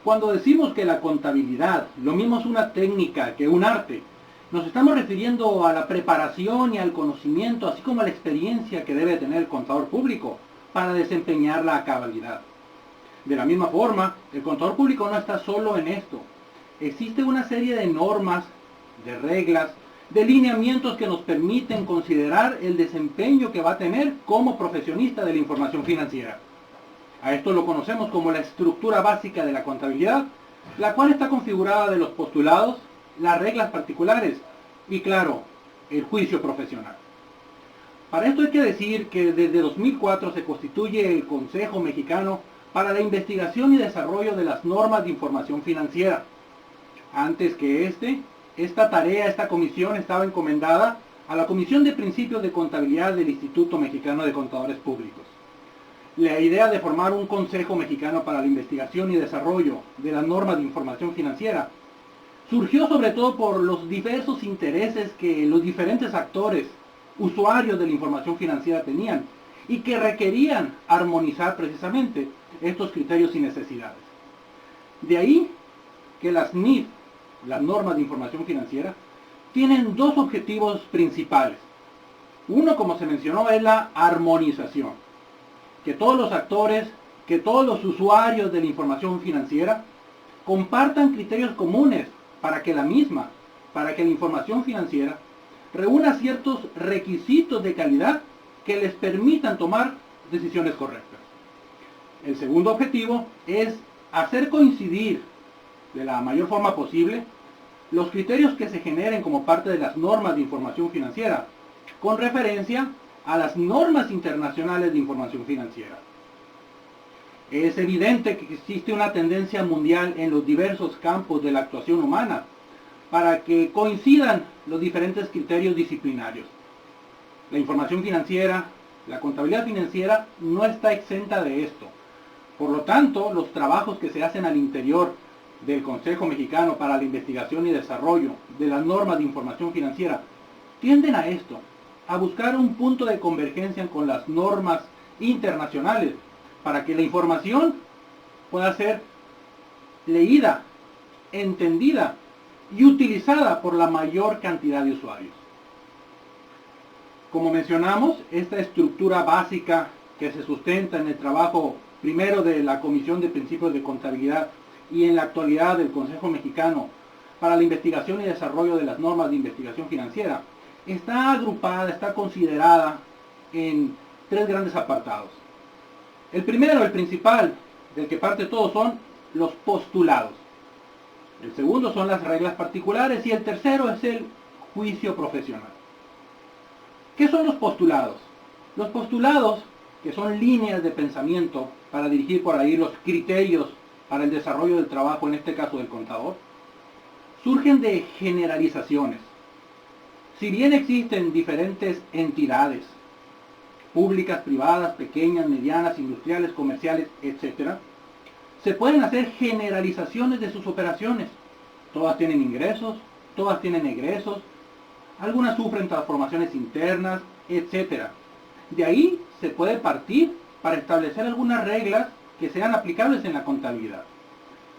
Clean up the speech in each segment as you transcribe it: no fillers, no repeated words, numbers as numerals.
Cuando decimos que la contabilidad, lo mismo es una técnica que un arte, nos estamos refiriendo a la preparación y al conocimiento, así como a la experiencia que debe tener el contador público para desempeñarla a cabalidad. De la misma forma, el contador público no está solo en esto. Existe una serie de normas, de reglas, de lineamientos que nos permiten considerar el desempeño que va a tener como profesionista de la información financiera. A esto lo conocemos como la estructura básica de la contabilidad, la cual está configurada de los postulados, las reglas particulares y, claro, el juicio profesional. Para esto hay que decir que desde 2004 se constituye el Consejo Mexicano para la Investigación y Desarrollo de las Normas de Información Financiera. Antes que esta comisión estaba encomendada a la Comisión de Principios de Contabilidad del Instituto Mexicano de Contadores Públicos. La idea de formar un Consejo Mexicano para la Investigación y Desarrollo de las Normas de Información Financiera surgió sobre todo por los diversos intereses que los diferentes actores, usuarios de la información financiera tenían y que requerían armonizar precisamente estos criterios y necesidades. De ahí que las NIF, las normas de información financiera, tienen dos objetivos principales. Uno, como se mencionó, es la armonización. Que todos los actores, que todos los usuarios de la información financiera compartan criterios comunes para que la información financiera reúna ciertos requisitos de calidad que les permitan tomar decisiones correctas. El segundo objetivo es hacer coincidir de la mayor forma posible los criterios que se generen como parte de las normas de información financiera, con referencia a las normas internacionales de información financiera. Es evidente que existe una tendencia mundial en los diversos campos de la actuación humana para que coincidan los diferentes criterios disciplinarios. La información financiera, la contabilidad financiera no está exenta de esto. Por lo tanto, los trabajos que se hacen al interior del Consejo Mexicano para la Investigación y Desarrollo de las Normas de Información Financiera tienden a esto, a buscar un punto de convergencia con las normas internacionales para que la información pueda ser leída, entendida y utilizada por la mayor cantidad de usuarios. Como mencionamos, esta estructura básica que se sustenta en el trabajo primero de la Comisión de Principios de Contabilidad y en la actualidad del Consejo Mexicano para la Investigación y Desarrollo de las Normas de Investigación Financiera, está agrupada, está considerada en tres grandes apartados. El primero, el principal, del que parte todo, son los postulados. El segundo son las reglas particulares y el tercero es el juicio profesional. ¿Qué son los postulados? Los postulados, que son líneas de pensamiento para dirigir por ahí los criterios para el desarrollo del trabajo, en este caso del contador, surgen de generalizaciones. Si bien existen diferentes entidades, públicas, privadas, pequeñas, medianas, industriales, comerciales, etc., se pueden hacer generalizaciones de sus operaciones. Todas tienen ingresos, todas tienen egresos, algunas sufren transformaciones internas, etc. De ahí se puede partir para establecer algunas reglas que sean aplicables en la contabilidad.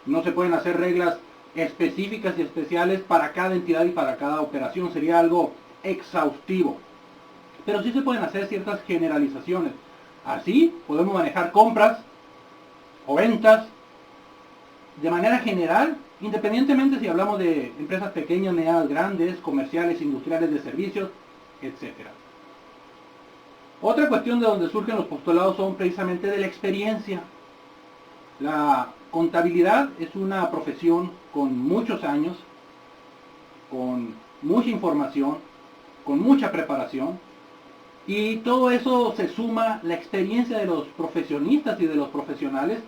No se pueden hacer reglas específicas y especiales para cada entidad y para cada operación, sería algo exhaustivo. Pero sí se pueden hacer ciertas generalizaciones. Así podemos manejar compras o ventas de manera general, independientemente si hablamos de empresas pequeñas, medianas, grandes, comerciales, industriales, de servicios, etc. Otra cuestión de donde surgen los postulados son precisamente de la experiencia. La contabilidad es una profesión con muchos años, con mucha información, con mucha preparación, y todo eso se suma la experiencia de los profesionistas y de los profesionales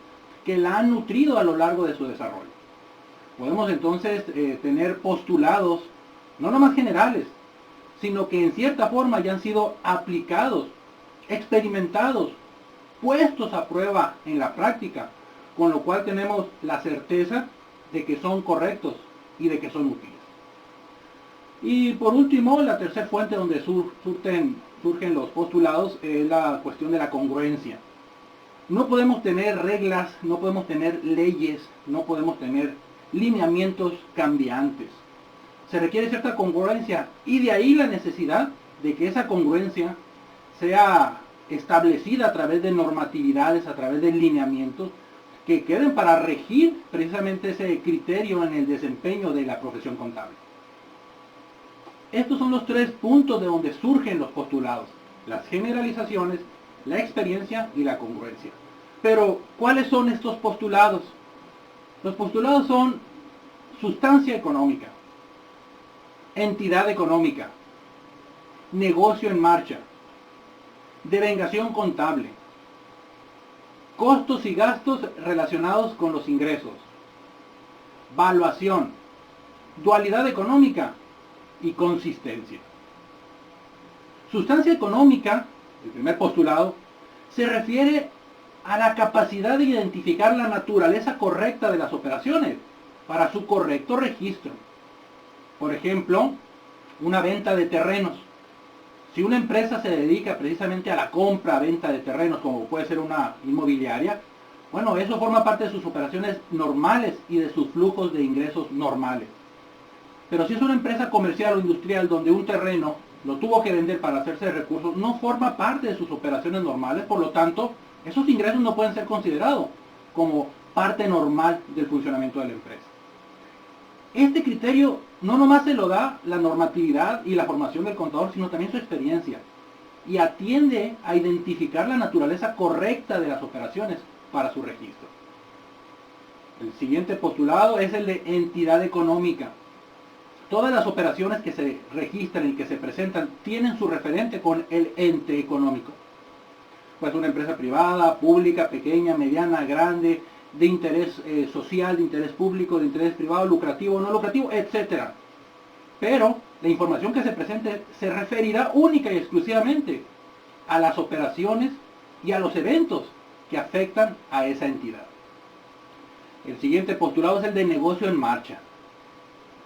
que la han nutrido a lo largo de su desarrollo. Podemos entonces tener postulados, no nomás generales, sino que en cierta forma ya han sido aplicados, experimentados, puestos a prueba en la práctica, con lo cual tenemos la certeza de que son correctos y de que son útiles. Y por último, la tercera fuente donde surgen los postulados es la cuestión de la congruencia. No podemos tener reglas, no podemos tener leyes, no podemos tener lineamientos cambiantes. Se requiere cierta congruencia y de ahí la necesidad de que esa congruencia sea establecida a través de normatividades, a través de lineamientos que queden para regir precisamente ese criterio en el desempeño de la profesión contable. Estos son los tres puntos de donde surgen los postulados: las generalizaciones, la experiencia y la congruencia. Pero, ¿cuáles son estos postulados? Los postulados son sustancia económica, entidad económica, negocio en marcha, devengación contable, costos y gastos relacionados con los ingresos, valuación, dualidad económica y consistencia. Sustancia económica, el primer postulado, se refiere a la capacidad de identificar la naturaleza correcta de las operaciones para su correcto registro. Por ejemplo, una venta de terrenos. Si una empresa se dedica precisamente a la compra, venta de terrenos, como puede ser una inmobiliaria, bueno, eso forma parte de sus operaciones normales y de sus flujos de ingresos normales. Pero si es una empresa comercial o industrial donde un terreno lo tuvo que vender para hacerse de recursos, no forma parte de sus operaciones normales, por lo tanto, esos ingresos no pueden ser considerados como parte normal del funcionamiento de la empresa. Este criterio no nomás se lo da la normatividad y la formación del contador, sino también su experiencia, y atiende a identificar la naturaleza correcta de las operaciones para su registro. El siguiente postulado es el de entidad económica. Todas las operaciones que se registran y que se presentan tienen su referente con el ente económico. Pues una empresa privada, pública, pequeña, mediana, grande, de interés social, de interés público, de interés privado, lucrativo, no lucrativo, etc. Pero la información que se presente se referirá única y exclusivamente a las operaciones y a los eventos que afectan a esa entidad. El siguiente postulado es el de negocio en marcha.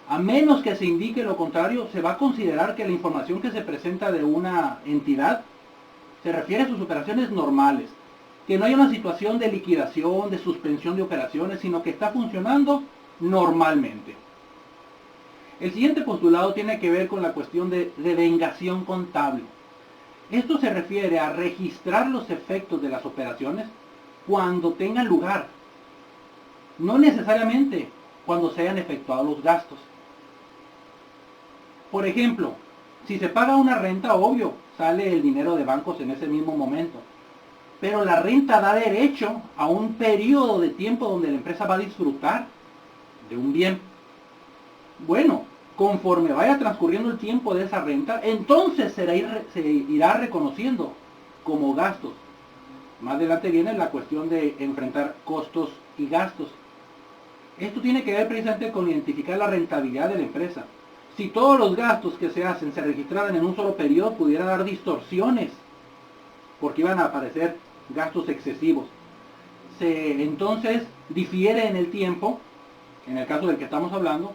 A menos que se indique lo contrario, se va a considerar que la información que se presenta de una entidad se refiere a sus operaciones normales, que no hay una situación de liquidación, de suspensión de operaciones, sino que está funcionando normalmente. El siguiente postulado tiene que ver con la cuestión de devengación contable. Esto se refiere a registrar los efectos de las operaciones cuando tengan lugar, no necesariamente cuando se hayan efectuado los gastos. Por ejemplo, si se paga una renta, obvio, sale el dinero de bancos en ese mismo momento. Pero la renta da derecho a un periodo de tiempo donde la empresa va a disfrutar de un bien. Bueno, conforme vaya transcurriendo el tiempo de esa renta, entonces se irá reconociendo como gastos. Más adelante viene la cuestión de enfrentar costos y gastos. Esto tiene que ver precisamente con identificar la rentabilidad de la empresa. Si todos los gastos que se hacen se registraran en un solo periodo, pudiera dar distorsiones, porque iban a aparecer gastos excesivos. Entonces difiere en el tiempo, en el caso del que estamos hablando,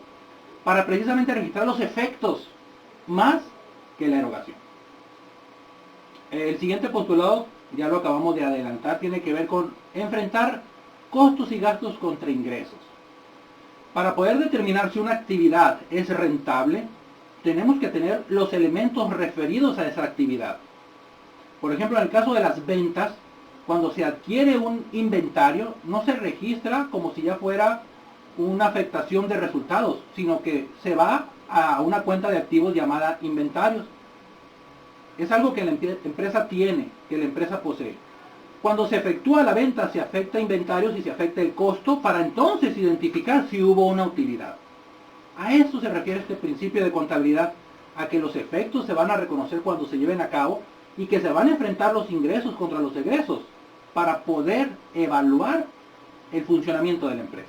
para precisamente registrar los efectos más que la erogación. El siguiente postulado, ya lo acabamos de adelantar, tiene que ver con enfrentar costos y gastos contra ingresos. Para poder determinar si una actividad es rentable, tenemos que tener los elementos referidos a esa actividad. Por ejemplo, en el caso de las ventas, cuando se adquiere un inventario, no se registra como si ya fuera una afectación de resultados, sino que se va a una cuenta de activos llamada inventarios. Es algo que la empresa tiene, que la empresa posee. Cuando se efectúa la venta, se afecta inventarios y se afecta el costo para entonces identificar si hubo una utilidad. A eso se refiere este principio de contabilidad, a que los efectos se van a reconocer cuando se lleven a cabo y que se van a enfrentar los ingresos contra los egresos para poder evaluar el funcionamiento de la empresa.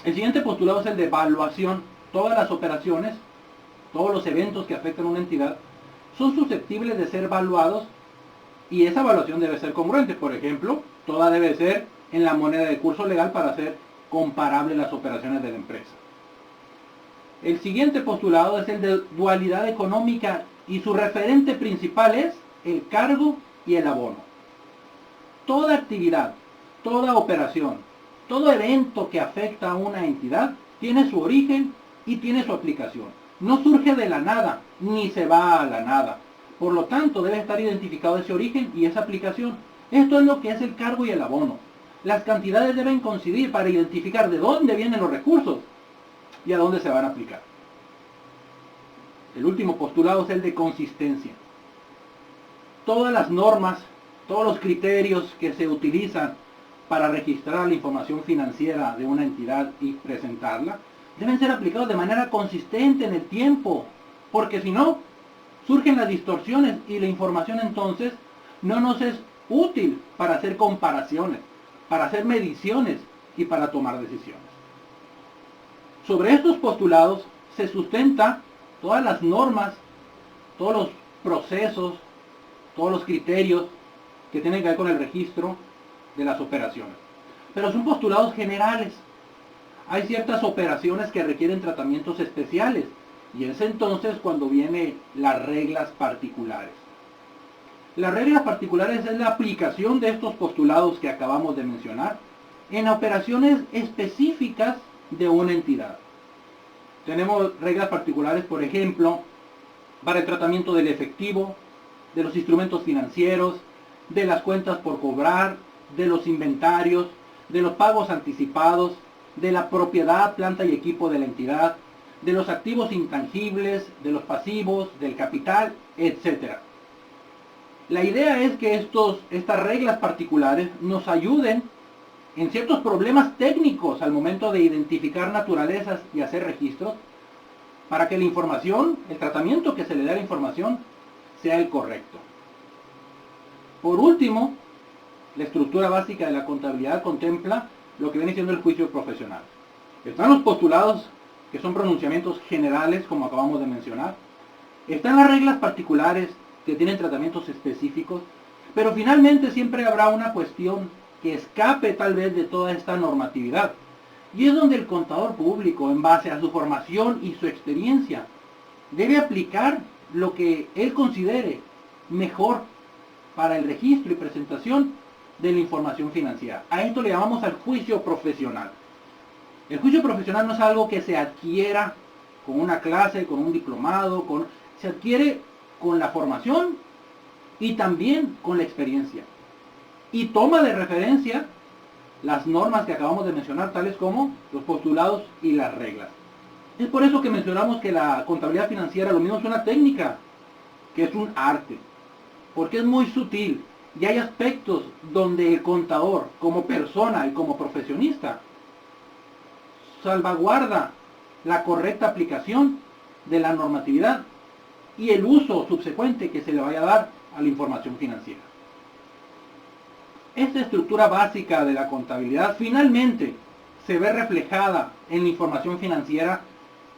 El siguiente postulado es el de evaluación. Todas las operaciones, todos los eventos que afectan a una entidad son susceptibles de ser evaluados y esa evaluación debe ser congruente. Por ejemplo, toda debe ser en la moneda de curso legal para hacer comparables las operaciones de la empresa. El siguiente postulado es el de dualidad económica y su referente principal es el cargo y el abono. Toda actividad, toda operación, todo evento que afecta a una entidad tiene su origen y tiene su aplicación. No surge de la nada, ni se va a la nada. Por lo tanto, debe estar identificado ese origen y esa aplicación. Esto es lo que es el cargo y el abono. Las cantidades deben coincidir para identificar de dónde vienen los recursos y a dónde se van a aplicar. El último postulado es el de consistencia. Todas las normas, todos los criterios que se utilizan para registrar la información financiera de una entidad y presentarla, deben ser aplicados de manera consistente en el tiempo, porque si no, surgen las distorsiones y la información entonces no nos es útil para hacer comparaciones, para hacer mediciones y para tomar decisiones. Sobre estos postulados se sustenta todas las normas, todos los procesos, todos los criterios que tienen que ver con el registro de las operaciones. Pero son postulados generales. Hay ciertas operaciones que requieren tratamientos especiales y es entonces cuando vienen las reglas particulares. Las reglas particulares es la aplicación de estos postulados que acabamos de mencionar en operaciones específicas de una entidad. Tenemos reglas particulares, por ejemplo, para el tratamiento del efectivo, de los instrumentos financieros, de las cuentas por cobrar, de los inventarios, de los pagos anticipados, de la propiedad, planta y equipo de la entidad, de los activos intangibles, de los pasivos, del capital, etc. La idea es que estas reglas particulares nos ayuden en ciertos problemas técnicos al momento de identificar naturalezas y hacer registros, para que la información, el tratamiento que se le dé a la información, sea el correcto. Por último, la estructura básica de la contabilidad contempla lo que viene siendo el juicio profesional. Están los postulados, que son pronunciamientos generales, como acabamos de mencionar. Están las reglas particulares, que tienen tratamientos específicos, pero finalmente siempre habrá una cuestión que escape tal vez de toda esta normatividad. Y es donde el contador público, en base a su formación y su experiencia, debe aplicar lo que él considere mejor para el registro y presentación de la información financiera. A esto le llamamos al juicio profesional. El juicio profesional no es algo que se adquiera con una clase, con un diplomado, se adquiere con la formación y también con la experiencia. Y toma de referencia las normas que acabamos de mencionar, tales como los postulados y las reglas. Es por eso que mencionamos que la contabilidad financiera lo mismo es una técnica, que es un arte, porque es muy sutil y hay aspectos donde el contador, como persona y como profesionista, salvaguarda la correcta aplicación de la normatividad y el uso subsecuente que se le vaya a dar a la información financiera. Esta estructura básica de la contabilidad finalmente se ve reflejada en la información financiera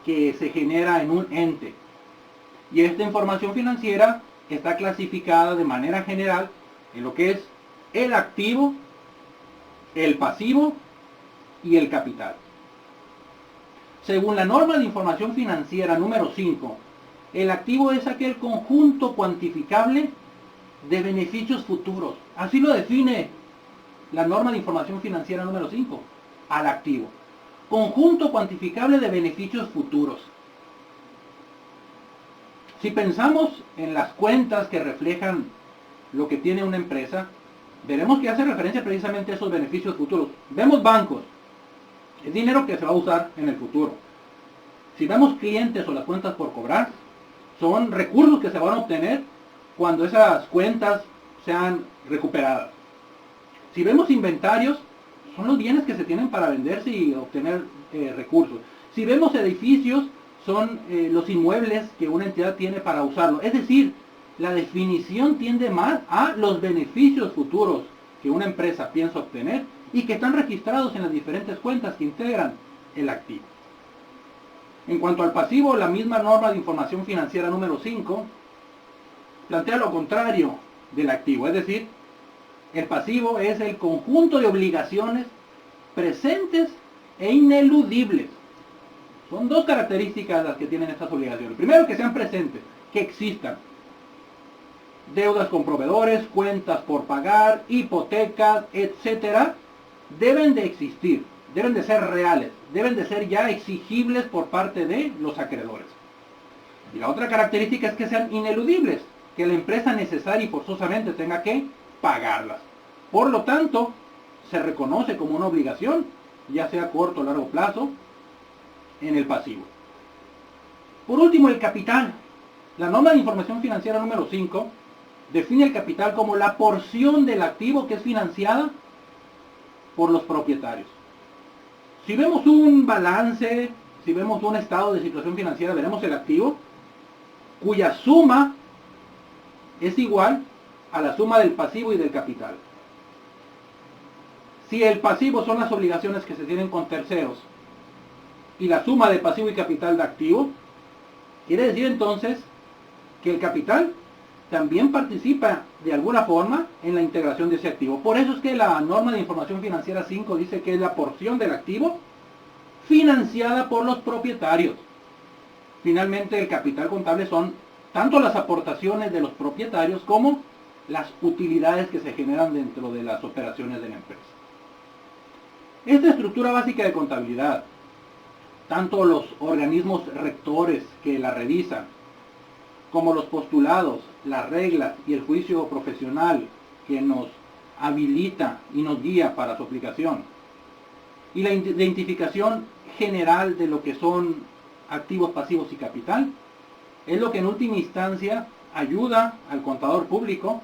que se genera en un ente. Y esta información financiera está clasificada de manera general en lo que es el activo, el pasivo y el capital. Según la norma de información financiera número 5, el activo es aquel conjunto cuantificable de beneficios futuros. Así lo define la norma de información financiera número 5, al activo. Conjunto cuantificable de beneficios futuros. Si pensamos en las cuentas que reflejan lo que tiene una empresa, veremos que hace referencia precisamente a esos beneficios futuros. Vemos bancos, es dinero que se va a usar en el futuro. Si vemos clientes o las cuentas por cobrar, son recursos que se van a obtener cuando esas cuentas sean recuperadas. Si vemos inventarios, son los bienes que se tienen para venderse y obtener recursos. Si vemos edificios, son los inmuebles que una entidad tiene para usarlo. Es decir, la definición tiende más a los beneficios futuros que una empresa piensa obtener y que están registrados en las diferentes cuentas que integran el activo. En cuanto al pasivo, la misma norma de información financiera número 5 plantea lo contrario del activo, es decir, el pasivo es el conjunto de obligaciones presentes e ineludibles. Son dos características las que tienen estas obligaciones. Primero, que sean presentes, que existan. deudas con proveedores, cuentas por pagar, hipotecas, etcétera, deben de existir, deben de ser reales, deben de ser ya exigibles por parte de los acreedores. Y la otra característica es que sean ineludibles, que la empresa necesaria y forzosamente tenga que pagarlas. Por lo tanto, se reconoce como una obligación, ya sea a corto o largo plazo, en el pasivo. Por último, el capital. La norma de información financiera número 5 define el capital como la porción del activo que es financiada por los propietarios. Si vemos un balance, si vemos un estado de situación financiera, veremos el activo cuya suma es igual a la suma del pasivo y del capital. Si el pasivo son las obligaciones que se tienen con terceros y la suma de pasivo y capital de activo, quiere decir entonces que el capital también participa de alguna forma en la integración de ese activo. Por eso es que la norma de información financiera 5 dice que es la porción del activo financiada por los propietarios. Finalmente, el capital contable son tanto las aportaciones de los propietarios como las utilidades que se generan dentro de las operaciones de la empresa. Esta estructura básica de contabilidad, tanto los organismos rectores que la revisan, como los postulados, las reglas y el juicio profesional que nos habilita y nos guía para su aplicación, y la identificación general de lo que son activos, pasivos y capital, es lo que en última instancia ayuda al contador público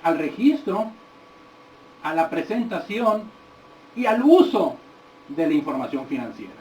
al registro, a la presentación y al uso de la información financiera.